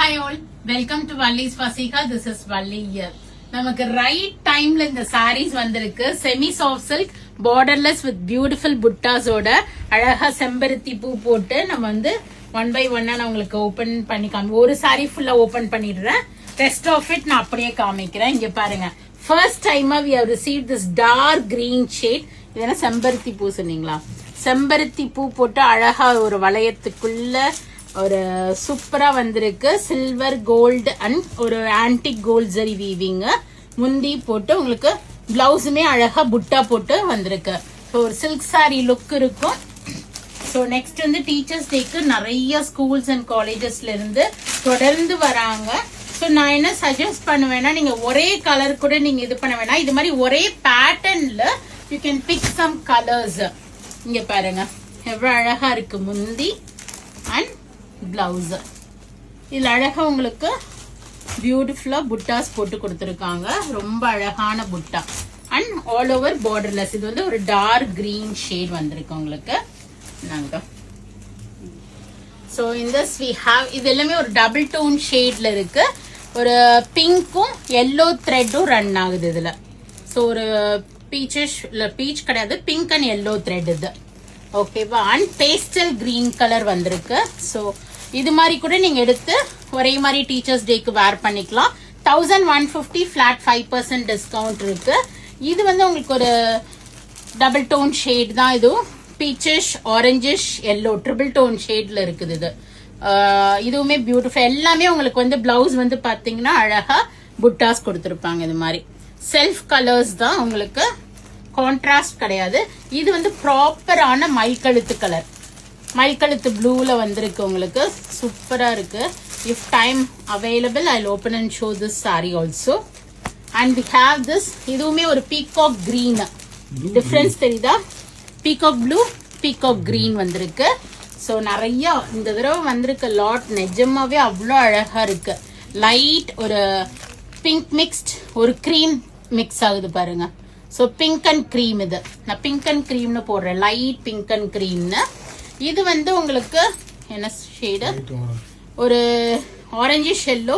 Hi all, welcome to Valli's Fasika. This is Valli here. நமக்கு right டைம்ல இந்த sarees வந்திருக்கு. Semi soft silk borderless with beautiful புட்டாஸோட அழகா செம்பருத்தி பூ போட்டு நம்ம வந்து ஒன் பை ஒன்னா நான் உங்களுக்கு ஓபன் பண்ணி ஒரு saree ஃபுல்லா ஓபன் பண்ணிடுறேன். ரெஸ்ட் ஆஃப் இட் நான் அப்படியே காமிக்கிறேன். இங்க பாருங்க, ஃபர்ஸ்ட் டைமா we have received this dark green shade. இதெல்லாம் செம்பருத்தி பூ சொன்னீங்களா? செம்பருத்தி பூ போட்டு அழகா ஒரு வளையத்துக்குள்ள ஒரு சூப்பரா வந்திருக்கு. சில்வர் கோல்டு அண்ட் ஒரு ஆன்டிக் கோல்ட் ஜரி வீவிங் முந்தி போட்டு உங்களுக்கு பிளவுஸுமே அழகா புட்டா போட்டு வந்திருக்கு. ஸோ ஒரு சில்க் சாரி லுக் இருக்கும். ஸோ நெக்ஸ்ட் வந்து டீச்சர்ஸ் டேக்கு நிறைய ஸ்கூல்ஸ் அண்ட் காலேஜஸ்ல இருந்து தொடர்ந்து வராங்க. ஸோ நான் என்ன சஜஸ்ட் பண்ணுவேன்னா, நீங்க ஒரே கலர் கூட நீங்க இது பண்ண வேணாம். இது மாதிரி ஒரே பேட்டர்ன்ல you can pick some colours. இங்க பாருங்க எவ்வளவு அழகா இருக்கு முந்தி அண்ட் பிளவுஸ். இதுல அழகா உங்களுக்கு பியூட்டிஃபுல்லா புட்டாஸ் போட்டு கொடுத்துருக்காங்க. ரொம்ப அழகான புட்டா அண்ட் ஆல் ஓவர் பார்டர்லெஸ். இது வந்து ஒரு டார்க் கிரீன் ஷேட் வந்திருக்கு உங்களுக்கு. நாங்க ஸோ இந்த இது எல்லாமே ஒரு டபுள் டோன் ஷேட்ல இருக்கு. ஒரு பிங்க்கும் எல்லோ த்ரெட்டும் ரன் ஆகுது இதுல. ஸோ ஒரு பீச்சிஷ் இல்ல பீச் கிடையாது, பிங்க் அண்ட் எல்லோ த்ரெட் இது. ஓகேவா? அண்ட் பேஸ்டல் கிரீன் கலர் வந்திருக்கு. ஸோ இது மாதிரி கூட நீங்க எடுத்து ஒரே மாதிரி டீச்சர்ஸ் டேக்கு வேர் பண்ணிக்கலாம். 1150 ஃபிளாட் 5% டிஸ்கவுண்ட் இருக்கு. இது வந்து உங்களுக்கு ஒரு டபுள் டோன் ஷேட் தான். இதுவும் peachish orangish yellow triple tone ஷேட்ல இருக்குது. இது இதுவுமே பியூட்டிஃபுல். எல்லாமே உங்களுக்கு வந்து பிளவுஸ் வந்து பாத்தீங்கன்னா அழகா புட்டாஸ் கொடுத்துருப்பாங்க. இது மாதிரி செல்ஃப் கலர்ஸ் தான், உங்களுக்கு கான்ட்ராஸ்ட் கிடையாது. இது வந்து ப்ராப்பரான மைல்கழுத்து கலர், மைல்கழுத்து ப்ளூல வந்திருக்கு உங்களுக்கு. சூப்பரா இருக்கு. If time available I open and show this sari also. And we have this. இதுவுமே ஒரு பீகாக் கிரீன். டிஃபரன்ஸ் தெரியுதா? பீகாக் ப்ளூ பீகாக் கிரீன் வந்திருக்கு. ஸோ நிறைய இந்த தடவை வந்திருக்க லாட் நிஜமாவே அவ்வளோ அழகா இருக்கு. லைட் ஒரு பிங்க் மிக்ஸ்ட் ஒரு கிரீம் மிக்ஸ் ஆகுது பாருங்க. So pink and cream. இது நான் பிங்க் அண்ட் கிரீம்னு போடுறேன், லைட் பிங்க் அண்ட் கிரீம்னு. இது வந்து உங்களுக்கு என்ன ஷேடு? ஒரு ஆரஞ்சிஷ் எல்லோ,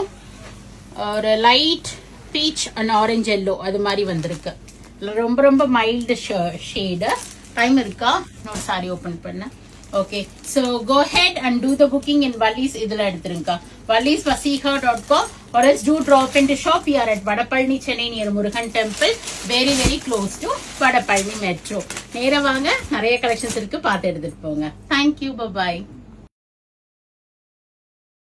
ஒரு light beach and orange yellow அது மாதிரி வந்திருக்கு. ரொம்ப ரொம்ப மைல்டு ஷேடு. டைம் இருக்கா? இன்னொரு சாரி ஓபன் பண்ண. Okay, so go ahead and do the booking in Vallis. இதுல எடுத்துருங்க, vallisvasika.com or else do drop into shop. We are at Vadapalani, Chennai near Murugan Temple, very very close to Vadapalani Metro. நேரா வாங்க, நிறைய collections இருக்கு, பார்த்து எடுத்துட்டு போங்க. Thank you, bye bye.